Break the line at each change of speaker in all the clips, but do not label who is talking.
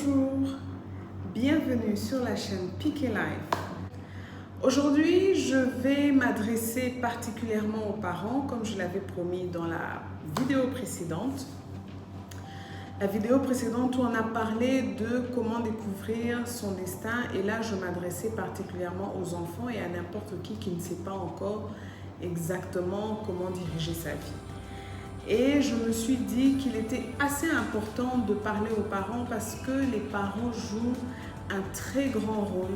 Bonjour, bienvenue sur la chaîne Piqué Life. Aujourd'hui, je vais m'adresser particulièrement aux parents, comme je l'avais promis dans la vidéo précédente. La vidéo précédente où on a parlé de comment découvrir son destin, et là je m'adressais particulièrement aux enfants et à n'importe qui ne sait pas encore exactement comment diriger sa vie. Et je me suis dit qu'il était assez important de parler aux parents parce que les parents jouent un très grand rôle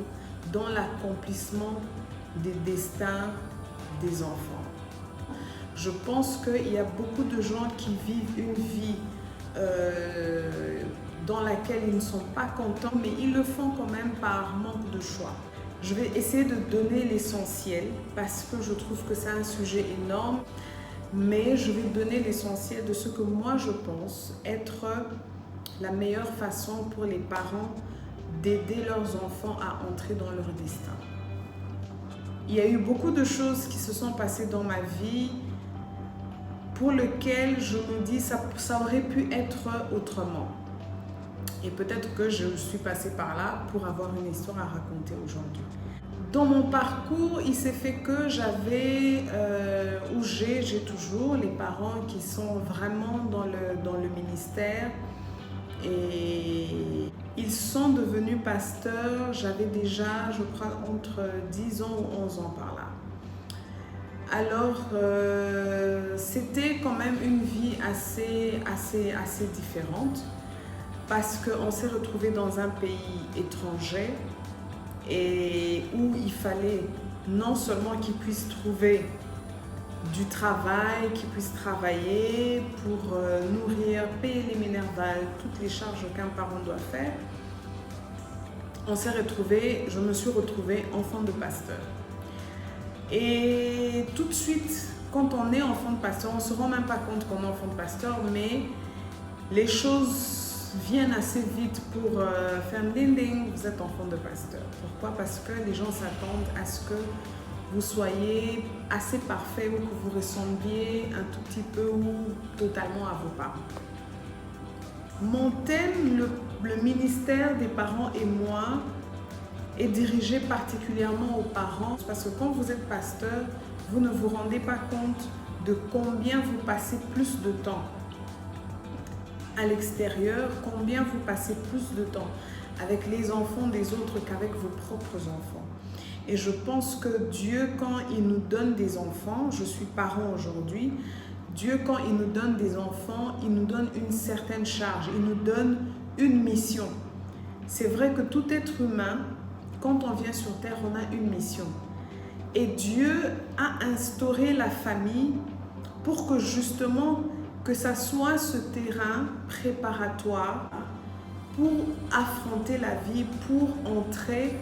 dans l'accomplissement des destins des enfants. Je pense qu'il y a beaucoup de gens qui vivent une vie dans laquelle ils ne sont pas contents, mais ils le font quand même par manque de choix. Je vais essayer de donner l'essentiel parce que je trouve que c'est un sujet énorme. Mais je vais donner l'essentiel de ce que moi je pense être la meilleure façon pour les parents d'aider leurs enfants à entrer dans leur destin. Il y a eu beaucoup de choses qui se sont passées dans ma vie pour lesquelles je me dis ça aurait pu être autrement. Et peut-être que je suis passée par là pour avoir une histoire à raconter aujourd'hui. Dans mon parcours, il s'est fait que j'ai toujours les parents qui sont vraiment dans le ministère et ils sont devenus pasteurs. J'avais déjà, je crois, entre 10 ans ou 11 ans par là. Alors, c'était quand même une vie assez différente parce qu'on s'est retrouvé dans un pays étranger et où il fallait non seulement qu'ils puissent trouver du travail, qu'ils puissent travailler pour nourrir, payer les minervales, toutes les charges qu'un parent doit faire. Je me suis retrouvée enfant de pasteur. Et tout de suite, quand on est enfant de pasteur, on ne se rend même pas compte qu'on est enfant de pasteur, mais les choses viennent assez vite pour faire ding ding, vous êtes enfant de pasteur. Pourquoi? Parce que les gens s'attendent à ce que vous soyez assez parfait ou que vous ressembliez un tout petit peu ou totalement à vos parents. Mon thème, le ministère des parents et moi, est dirigé particulièrement aux parents parce que quand vous êtes pasteur, vous ne vous rendez pas compte de combien vous passez plus de temps à l'extérieur, combien vous passez plus de temps avec les enfants des autres qu'avec vos propres enfants. Et je pense que Dieu, quand il nous donne des enfants, je suis parent aujourd'hui, Dieu, quand il nous donne des enfants, il nous donne une certaine charge, il nous donne une mission. C'est vrai que tout être humain, quand on vient sur terre, on a une mission. Et Dieu a instauré la famille pour que justement, que ça soit ce terrain préparatoire pour affronter la vie, pour entrer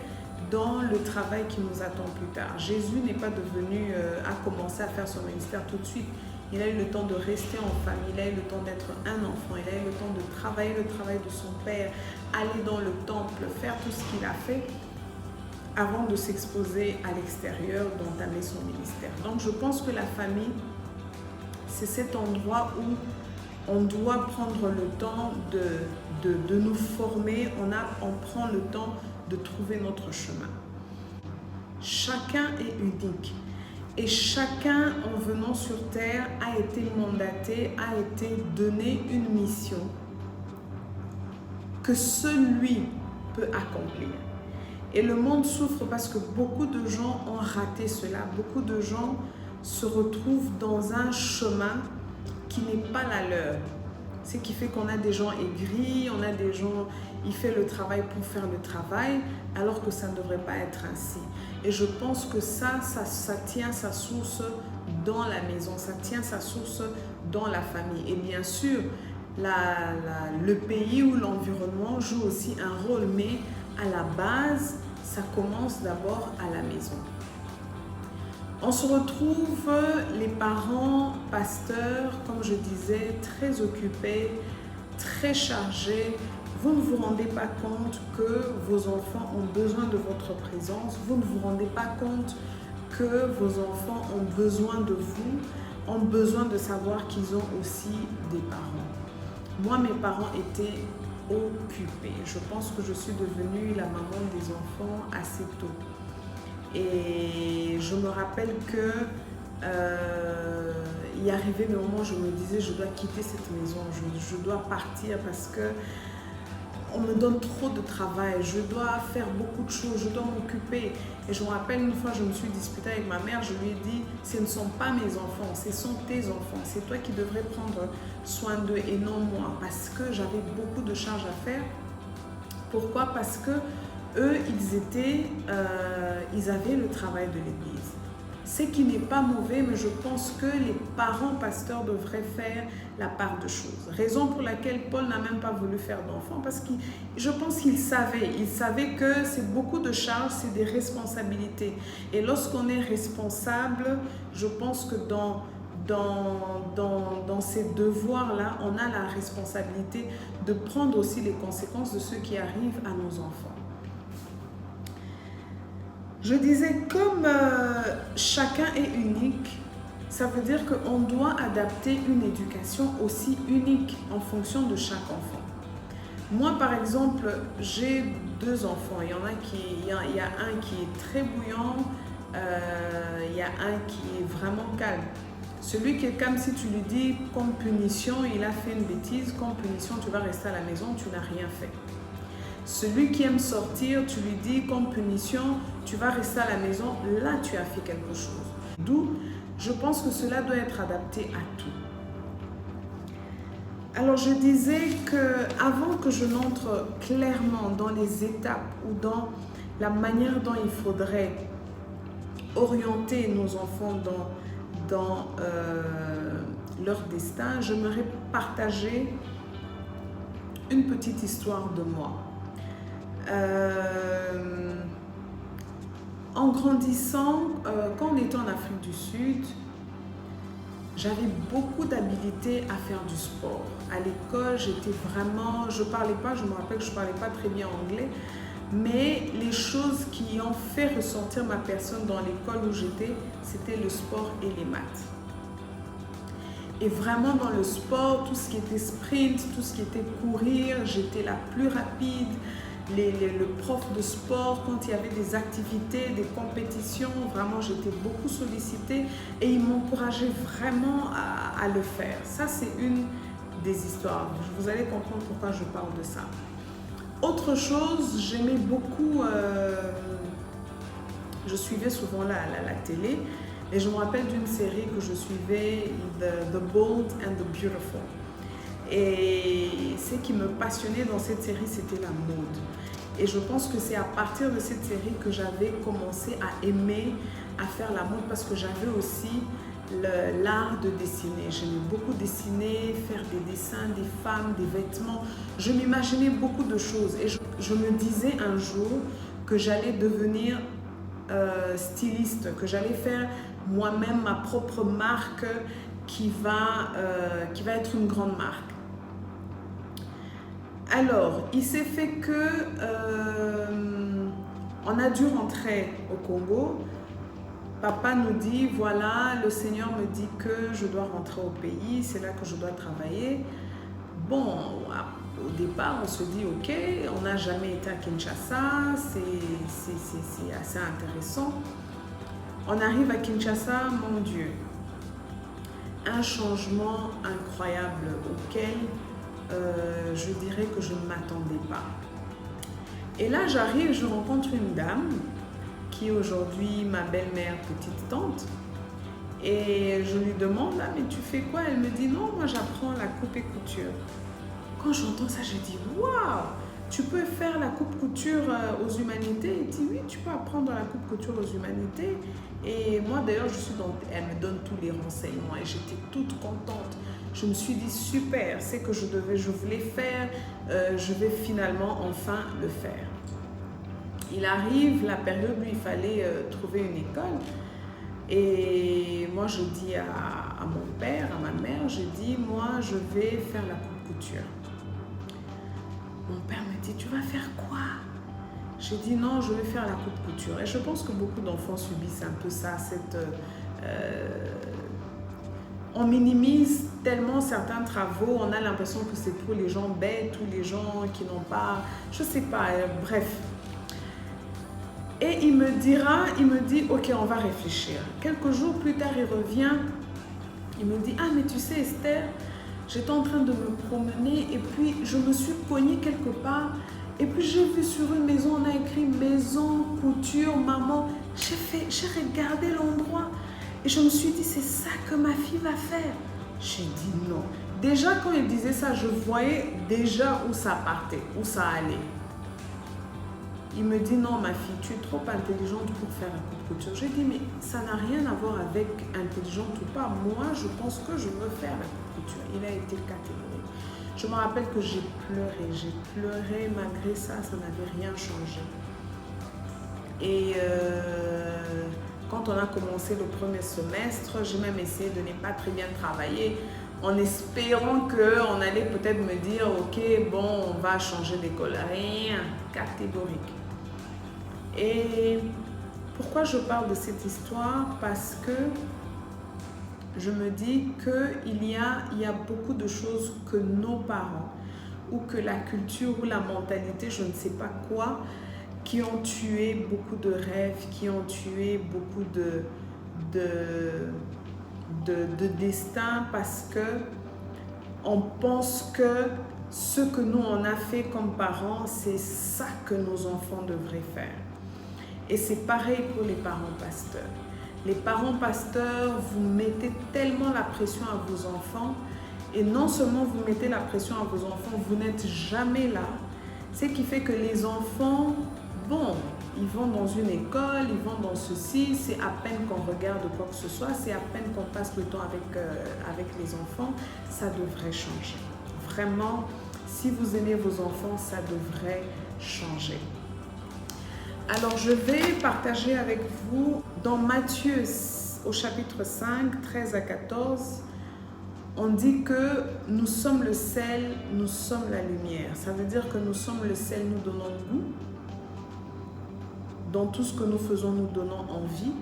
dans le travail qui nous attend plus tard. Jésus n'est pas devenu, a commencé à faire son ministère tout de suite. Il a eu le temps de rester en famille, il a eu le temps d'être un enfant, il a eu le temps de travailler le travail de son père, aller dans le temple, faire tout ce qu'il a fait avant de s'exposer à l'extérieur, d'entamer son ministère. Donc je pense que la famille, c'est cet endroit où on doit prendre le temps de nous former, on prend le temps de trouver notre chemin. Chacun est unique et chacun, en venant sur terre, a été mandaté, a été donné une mission que seul lui peut accomplir. Et le monde souffre parce que beaucoup de gens ont raté cela, beaucoup de gens se retrouvent dans un chemin qui n'est pas la leur. Ce qui fait qu'on a des gens aigris, on a des gens, ils font le travail pour faire le travail, alors que ça ne devrait pas être ainsi. Et je pense que ça tient sa source dans la maison, ça tient sa source dans la famille. Et bien sûr, le pays ou l'environnement joue aussi un rôle, mais à la base, ça commence d'abord à la maison. On se retrouve, les parents, pasteurs, comme je disais, très occupés, très chargés. Vous ne vous rendez pas compte que vos enfants ont besoin de votre présence. Vous ne vous rendez pas compte que vos enfants ont besoin de vous, ont besoin de savoir qu'ils ont aussi des parents. Moi, mes parents étaient occupée. Je pense que je suis devenue la maman des enfants assez tôt. Et je me rappelle que il arrivait des moments où je me disais je dois quitter cette maison, je dois partir parce que on me donne trop de travail, je dois faire beaucoup de choses, je dois m'occuper. Et je me rappelle une fois, je me suis disputée avec ma mère, je lui ai dit, ce ne sont pas mes enfants, ce sont tes enfants, c'est toi qui devrais prendre soin d'eux et non moi, parce que j'avais beaucoup de charges à faire. Pourquoi? Parce que eux, ils avaient le travail de l'église. Ce qui n'est pas mauvais, mais je pense que les parents pasteurs devraient faire la part de choses. Raison pour laquelle Paul n'a même pas voulu faire d'enfants, parce que je pense qu'il savait que c'est beaucoup de charges, c'est des responsabilités. Et lorsqu'on est responsable, je pense que dans ces devoirs-là, on a la responsabilité de prendre aussi les conséquences de ce qui arrive à nos enfants. Je disais, comme chacun est unique, ça veut dire qu'on doit adapter une éducation aussi unique en fonction de chaque enfant. Moi, par exemple, j'ai 2 enfants. Il y a un qui est très bouillant, il y a un qui est vraiment calme. Celui qui est calme, si tu lui dis comme punition, il a fait une bêtise, comme punition, tu vas rester à la maison, tu n'as rien fait. Celui qui aime sortir, tu lui dis comme punition, tu vas rester à la maison, là tu as fait quelque chose. D'où, je pense que cela doit être adapté à tout. Alors je disais qu'avant que je n'entre clairement dans les étapes ou dans la manière dont il faudrait orienter nos enfants dans leur destin, j'aimerais partager une petite histoire de moi. En grandissant, quand on était en Afrique du Sud, j'avais beaucoup d'habilité à faire du sport. À l'école, j'étais vraiment, je me rappelle que je ne parlais pas très bien anglais, mais les choses qui ont fait ressortir ma personne dans l'école où j'étais, c'était le sport et les maths. Et vraiment dans le sport, tout ce qui était sprint, tout ce qui était courir, j'étais la plus rapide. Le prof de sport, quand il y avait des activités, des compétitions, vraiment j'étais beaucoup sollicitée et il m'encourageait vraiment à le faire. Ça, c'est une des histoires. Vous allez comprendre pourquoi je parle de ça. Autre chose, j'aimais beaucoup, je suivais souvent la télé et je me rappelle d'une série que je suivais, The Bold and the Beautiful. Et ce qui me passionnait dans cette série, c'était la mode. Et je pense que c'est à partir de cette série que j'avais commencé à aimer, à faire la mode, parce que j'avais aussi l'art de dessiner. J'aimais beaucoup dessiner, faire des dessins, des femmes, des vêtements. Je m'imaginais beaucoup de choses. Et je me disais un jour que j'allais devenir styliste, que j'allais faire moi-même ma propre marque qui va être une grande marque. Alors, il s'est fait que on a dû rentrer au Congo. Papa nous dit, voilà, le Seigneur me dit que je dois rentrer au pays, c'est là que je dois travailler. Bon, au départ, on se dit, ok, on n'a jamais été à Kinshasa, c'est assez intéressant. On arrive à Kinshasa, mon Dieu, un changement incroyable auquel je dirais que je ne m'attendais pas. Et là, j'arrive, je rencontre une dame qui est aujourd'hui ma belle-mère, petite tante. Et je lui demande, ah, mais tu fais quoi? Elle me dit, non, moi j'apprends la coupe et couture. Quand j'entends ça, je dis, waouh, tu peux faire la coupe-couture aux humanités? Elle dit, oui, tu peux apprendre la coupe-couture aux humanités. Et moi, d'ailleurs, elle me donne tous les renseignements et j'étais toute contente. Je me suis dit, super, c'est que je voulais faire, je vais finalement enfin le faire. Il arrive la période où il fallait trouver une école. Et moi, je dis à mon père, à ma mère, je dis, moi, je vais faire la coupe-couture. Mon père me dit, tu vas faire quoi? J'ai dit, non, je vais faire la coupe-couture. Et je pense que beaucoup d'enfants subissent un peu ça, on minimise tellement certains travaux, on a l'impression que c'est pour les gens bêtes ou les gens qui n'ont pas, je sais pas, bref. Et il me dit, ok, on va réfléchir. Quelques jours plus tard, il revient, il me dit, ah mais tu sais Esther, j'étais en train de me promener et puis je me suis cognée quelque part et puis j'ai vu sur une maison, on a écrit maison, couture, maman. J'ai regardé l'endroit et je me suis dit, c'est ça que ma fille va faire. J'ai dit non. Déjà quand il disait ça, je voyais déjà où ça partait, où ça allait. Il me dit, non ma fille, tu es trop intelligente pour faire un coup de couture. J'ai dit, mais ça n'a rien à voir avec intelligente ou pas. Moi, je pense que je veux faire un coup de couture. Il a été catégorique. Je me rappelle que j'ai pleuré, malgré ça, ça n'avait rien changé. Et quand on a commencé le premier semestre, j'ai même essayé de ne pas très bien travailler, en espérant qu'on allait peut-être me dire, ok, bon, on va changer d'école. Rien, catégorique. Et pourquoi je parle de cette histoire? Parce que je me dis qu'il y a beaucoup de choses que nos parents, ou que la culture, ou la mentalité, je ne sais pas quoi, qui ont tué beaucoup de rêves, qui ont tué beaucoup de destin, parce que on pense que ce que nous on a fait comme parents, c'est ça que nos enfants devraient faire. Et c'est pareil pour les parents pasteurs. Les parents pasteurs, vous mettez tellement la pression à vos enfants, et non seulement vous mettez la pression à vos enfants, vous n'êtes jamais là. Ce qui fait que les enfants, bon, ils vont dans une école, ils vont dans ceci, c'est à peine qu'on regarde quoi que ce soit, c'est à peine qu'on passe le temps avec les enfants, ça devrait changer. Vraiment, si vous aimez vos enfants, ça devrait changer. Alors, je vais partager avec vous dans Matthieu au chapitre 5, 13 à 14, on dit que nous sommes le sel, nous sommes la lumière. Ça veut dire que nous sommes le sel, nous donnons goût. Dans tout ce que nous faisons, nous donnons envie.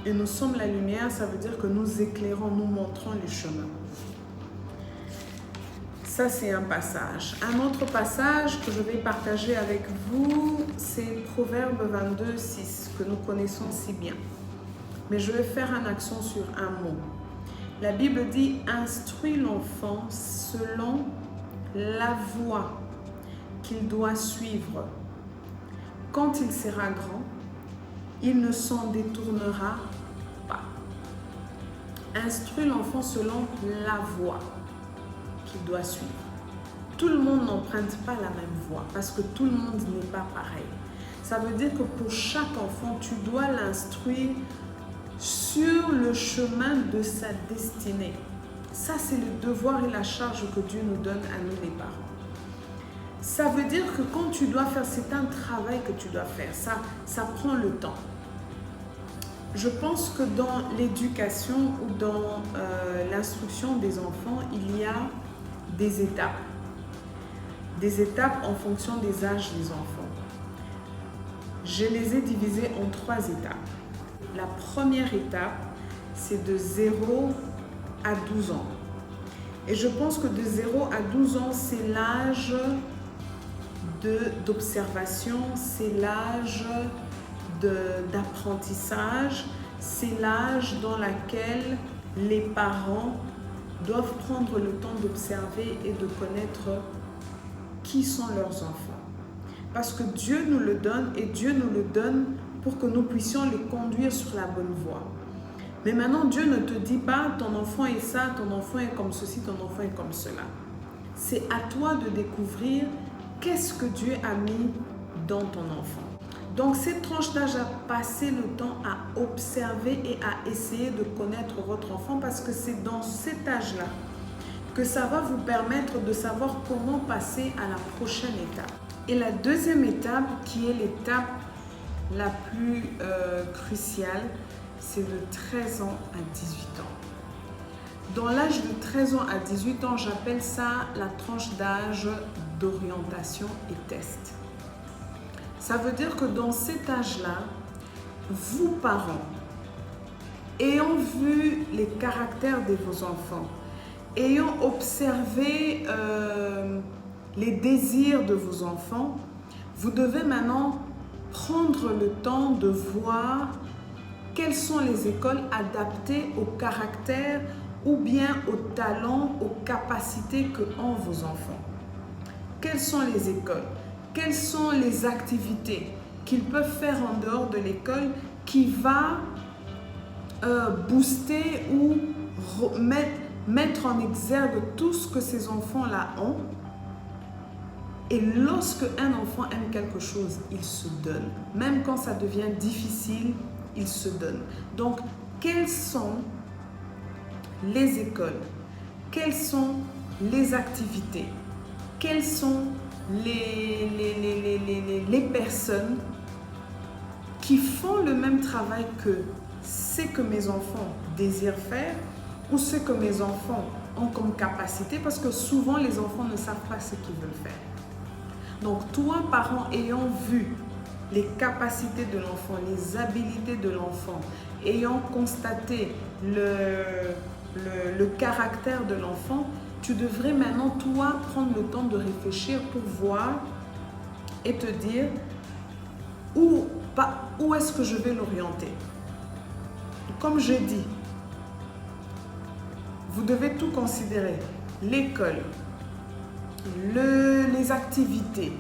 Et nous sommes la lumière, ça veut dire que nous éclairons, nous montrons les chemins. Ça, c'est un passage. Un autre passage que je vais partager avec vous, c'est Proverbe 22, 6, que nous connaissons si bien. Mais je vais faire un accent sur un mot. La Bible dit « Instruis l'enfant selon la voie qu'il doit suivre. Quand il sera grand, il ne s'en détournera pas. » Instruis l'enfant selon la voie qu'il doit suivre. Tout le monde n'emprunte pas la même voie parce que tout le monde n'est pas pareil. Ça veut dire que pour chaque enfant, tu dois l'instruire sur le chemin de sa destinée. Ça, c'est le devoir et la charge que Dieu nous donne à nous les parents. Ça veut dire que quand tu dois faire, c'est un travail que tu dois faire. Ça prend le temps. Je pense que dans l'éducation ou dans l'instruction des enfants, il y a des étapes. Des étapes en fonction des âges des enfants. Je les ai divisées en 3 étapes. La première étape, c'est de 0 à 12 ans. Et je pense que de 0 à 12 ans, c'est l'âge d'observation, c'est l'âge d'apprentissage, c'est l'âge dans lequel les parents doivent prendre le temps d'observer et de connaître qui sont leurs enfants. Parce que Dieu nous le donne et Dieu nous le donne pour que nous puissions les conduire sur la bonne voie. Mais maintenant, Dieu ne te dit pas ton enfant est ça, ton enfant est comme ceci, ton enfant est comme cela. C'est à toi de découvrir qu'est-ce que Dieu a mis dans ton enfant. Donc, cette tranche d'âge a passé le temps à observer et à essayer de connaître votre enfant parce que c'est dans cet âge-là que ça va vous permettre de savoir comment passer à la prochaine étape. Et la deuxième étape, qui est l'étape la plus cruciale, c'est de 13 ans à 18 ans. Dans l'âge de 13 ans à 18 ans, j'appelle ça la tranche d'âge d'orientation et test. Ça veut dire que dans cet âge-là, vous parents, ayant vu les caractères de vos enfants, ayant observé les désirs de vos enfants, vous devez maintenant prendre le temps de voir quelles sont les écoles adaptées au caractère ou bien aux talents, aux capacités que ont vos enfants. Quelles sont les écoles? Quelles sont les activités qu'ils peuvent faire en dehors de l'école qui va booster ou mettre en exergue tout ce que ces enfants-là ont. Et lorsque un enfant aime quelque chose, il se donne. Même quand ça devient difficile, il se donne. Donc, quelles sont les écoles? Quelles sont les activités? Quelles sont les personnes qui font le même travail que ce que mes enfants désirent faire ou ce que mes enfants ont comme capacité, parce que souvent les enfants ne savent pas ce qu'ils veulent faire. Donc toi, parent, ayant vu les capacités de l'enfant, les habiletés de l'enfant, ayant constaté le caractère de l'enfant, tu devrais maintenant, toi, prendre le temps de réfléchir pour voir et te dire où est-ce que je vais l'orienter. Comme je dis, vous devez tout considérer. L'école, les activités,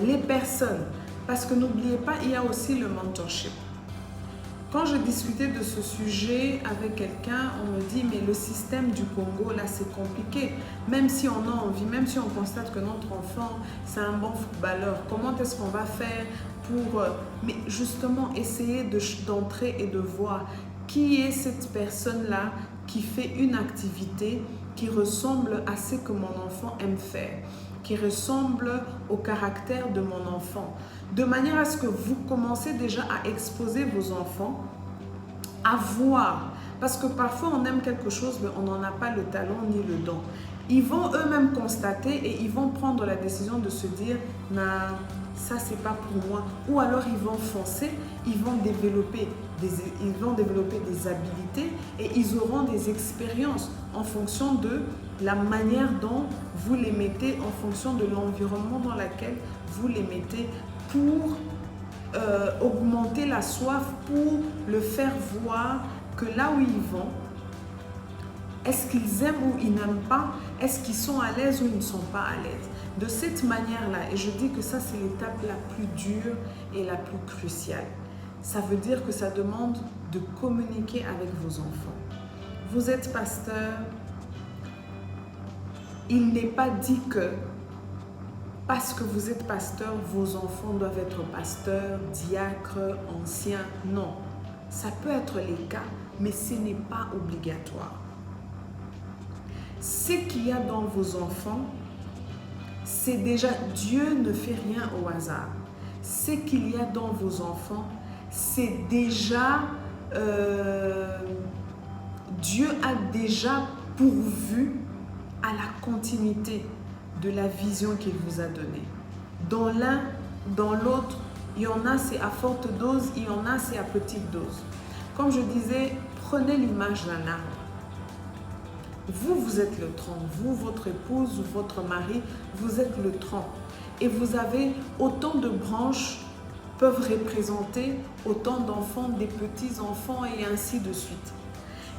les personnes. Parce que n'oubliez pas, il y a aussi le mentorship. Quand je discutais de ce sujet avec quelqu'un, on me dit, mais le système du Congo, là, c'est compliqué. Même si on a envie, même si on constate que notre enfant, c'est un bon footballeur, comment est-ce qu'on va faire pour... Mais justement, essayer d'entrer et de voir qui est cette personne-là qui fait une activité qui ressemble à ce que mon enfant aime faire, qui ressemble au caractère de mon enfant, de manière à ce que vous commencez déjà à exposer vos enfants à voir. Parce que parfois on aime quelque chose, mais on n'en a pas le talent ni le don. Ils vont eux-mêmes constater et ils vont prendre la décision de se dire « non, ça c'est pas pour moi ». Ou alors ils vont foncer, ils vont développer des habiletés et ils auront des expériences en fonction de la manière dont vous les mettez, en fonction de l'environnement dans lequel vous les mettez pour augmenter la soif, pour le faire voir que là où ils vont, est-ce qu'ils aiment ou ils n'aiment pas? Est-ce qu'ils sont à l'aise ou ils ne sont pas à l'aise? De cette manière-là, et je dis que ça c'est l'étape la plus dure et la plus cruciale. Ça veut dire que ça demande de communiquer avec vos enfants. Vous êtes pasteur, il n'est pas dit que parce que vous êtes pasteur, vos enfants doivent être pasteurs, diacres, anciens. Non, ça peut être les cas, mais ce n'est pas obligatoire. Ce qu'il y a dans vos enfants, c'est déjà, Dieu ne fait rien au hasard. Ce qu'il y a dans vos enfants, c'est déjà, Dieu a déjà pourvu à la continuité de la vision qu'il vous a donnée. Dans l'un, dans l'autre, il y en a c'est à forte dose, il y en a c'est à petite dose. Comme je disais, prenez l'image d'un arbre. Vous êtes le tronc, vous, votre épouse ou votre mari, vous êtes le tronc. Et vous avez autant de branches peuvent représenter autant d'enfants, des petits-enfants et ainsi de suite.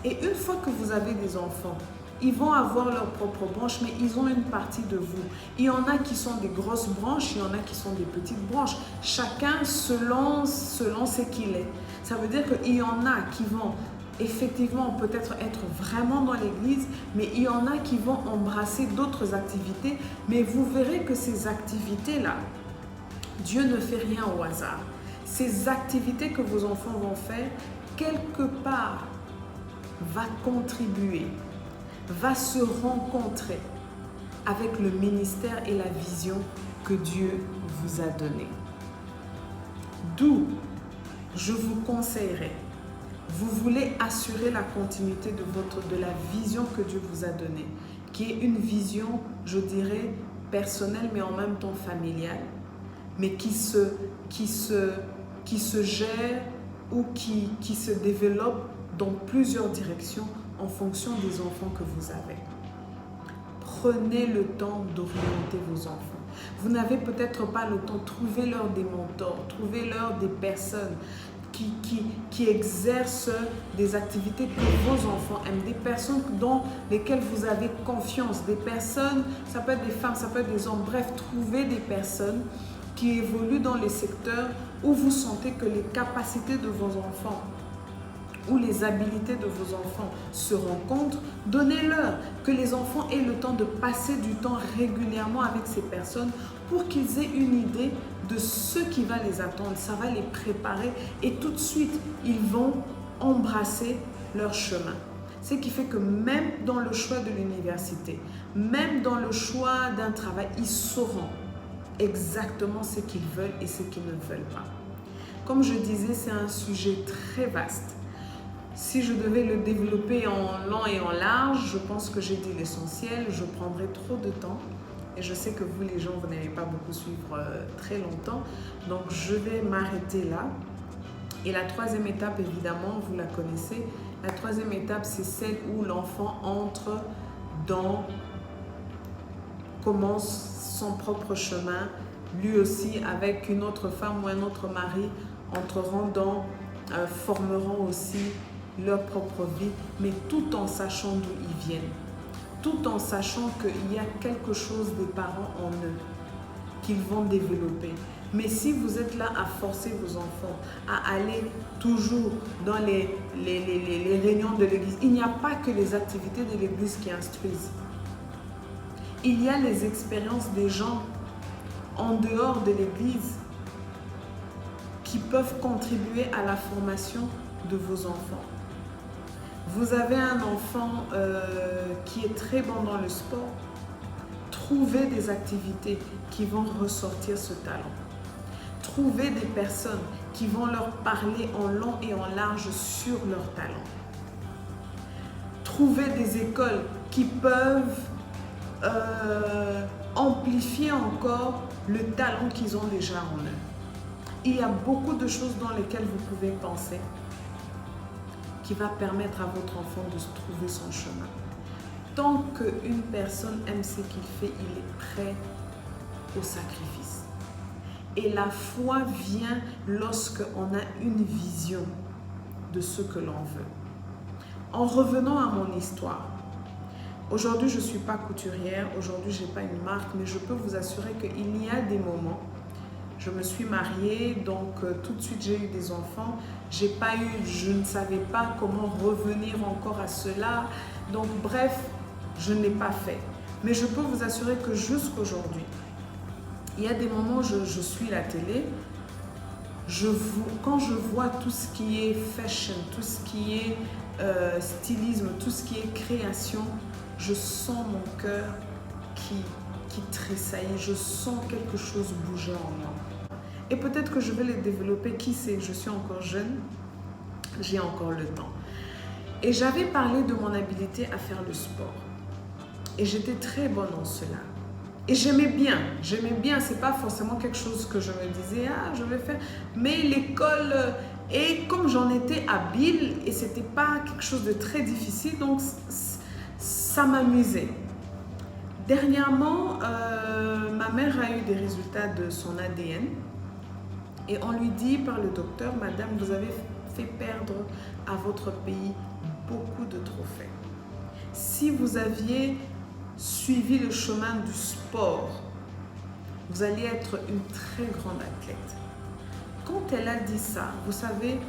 Et une fois que vous avez des enfants, ils vont avoir leurs propres branches, mais ils ont une partie de vous. Il y en a qui sont des grosses branches, il y en a qui sont des petites branches. Chacun selon ce qu'il est. Ça veut dire qu'il y en a qui vont effectivement peut-être être vraiment dans l'église, mais il y en a qui vont embrasser d'autres activités. Mais vous verrez que ces activités-là, Dieu ne fait rien au hasard. Ces activités que vos enfants vont faire, quelque part, va contribuer, va se rencontrer avec le ministère et la vision que Dieu vous a donnée. D'où je vous conseillerais, vous voulez assurer la continuité de la vision que Dieu vous a donnée, qui est une vision, je dirais, personnelle, mais en même temps familiale, mais qui se gère ou qui se développe dans plusieurs directions en fonction des enfants que vous avez. Prenez le temps d'orienter vos enfants. Vous n'avez peut-être pas le temps, trouvez-leur des mentors, trouvez-leur des personnes qui exercent des activités que vos enfants aiment, des personnes dans lesquelles vous avez confiance, des personnes, ça peut être des femmes, ça peut être des hommes, bref, trouvez des personnes qui évoluent dans les secteurs où vous sentez que les capacités de vos enfants où les habiletés de vos enfants se rencontrent, donnez-leur, que les enfants aient le temps de passer du temps régulièrement avec ces personnes pour qu'ils aient une idée de ce qui va les attendre. Ça va les préparer et tout de suite, ils vont embrasser leur chemin. Ce qui fait que même dans le choix de l'université, même dans le choix d'un travail, ils sauront exactement ce qu'ils veulent et ce qu'ils ne veulent pas. Comme je disais, c'est un sujet très vaste. Si je devais le développer en long et en large, je pense que j'ai dit l'essentiel, je prendrais trop de temps. Et je sais que vous, les gens, vous n'allez pas beaucoup suivre très longtemps. Donc, je vais m'arrêter là. Et la troisième étape, évidemment, vous la connaissez. La troisième étape, c'est celle où l'enfant commence son propre chemin, lui aussi avec une autre femme ou un autre mari, formeront aussi leur propre vie, mais tout en sachant d'où ils viennent, tout en sachant qu'il y a quelque chose des parents en eux qu'ils vont développer. Mais si vous êtes là à forcer vos enfants à aller toujours dans les réunions de l'église, il n'y a pas que les activités de l'église qui instruisent. Il y a les expériences des gens en dehors de l'église qui peuvent contribuer à la formation de vos enfants. Vous avez un enfant qui est très bon dans le sport, trouvez des activités qui vont ressortir ce talent. Trouvez des personnes qui vont leur parler en long et en large sur leur talent. Trouvez des écoles qui peuvent amplifier encore le talent qu'ils ont déjà en eux. Il y a beaucoup de choses dans lesquelles vous pouvez penser qui va permettre à votre enfant de se trouver son chemin. Tant qu'une personne aime ce qu'il fait, il est prêt au sacrifice. Et la foi vient lorsqu'on a une vision de ce que l'on veut. En revenant à mon histoire, aujourd'hui je ne suis pas couturière, aujourd'hui je n'ai pas une marque, mais je peux vous assurer qu'il y a des moments. Je me suis mariée, donc tout de suite j'ai eu des enfants. Je ne savais pas comment revenir encore à cela. Donc bref, je ne l'ai pas fait. Mais je peux vous assurer que jusqu'aujourd'hui, il y a des moments où je suis la télé. Quand je vois tout ce qui est fashion, tout ce qui est stylisme, tout ce qui est création, je sens mon cœur qui tressaillit. Je sens quelque chose bouger en moi. Et peut-être que je vais les développer, qui sait, je suis encore jeune, j'ai encore le temps. Et j'avais parlé de mon habileté à faire le sport. Et j'étais très bonne en cela. Et j'aimais bien, c'est pas forcément quelque chose que je me disais, ah, je vais faire. Mais l'école, et comme j'en étais habile, et c'était pas quelque chose de très difficile, donc ça m'amusait. Dernièrement, ma mère a eu des résultats de son ADN. Et on lui dit par le docteur, madame, vous avez fait perdre à votre pays beaucoup de trophées. Si vous aviez suivi le chemin du sport, vous alliez être une très grande athlète. Quand elle a dit ça, vous savez,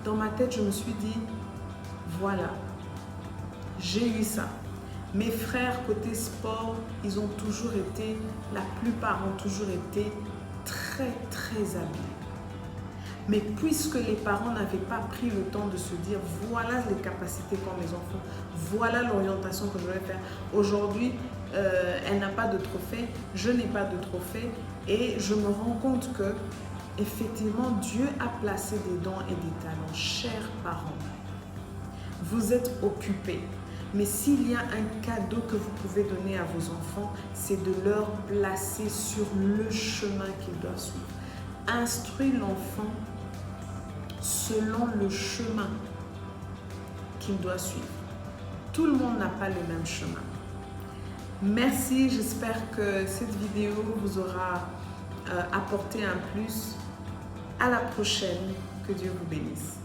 dans ma tête, je me suis dit, voilà, j'ai eu ça. Mes frères côté sport, ils ont toujours été, la plupart ont toujours été très, très habiles. Mais puisque les parents n'avaient pas pris le temps de se dire voilà les capacités qu'ont mes enfants, voilà l'orientation que je vais faire. Aujourd'hui, elle n'a pas de trophée, je n'ai pas de trophée et je me rends compte que effectivement Dieu a placé des dons et des talents. Chers parents, vous êtes occupés. Mais s'il y a un cadeau que vous pouvez donner à vos enfants, c'est de leur placer sur le chemin qu'ils doivent suivre. Instruire l'enfant selon le chemin qu'il doit suivre. Tout le monde n'a pas le même chemin. Merci, j'espère que cette vidéo vous aura apporté un plus. À la prochaine, que Dieu vous bénisse.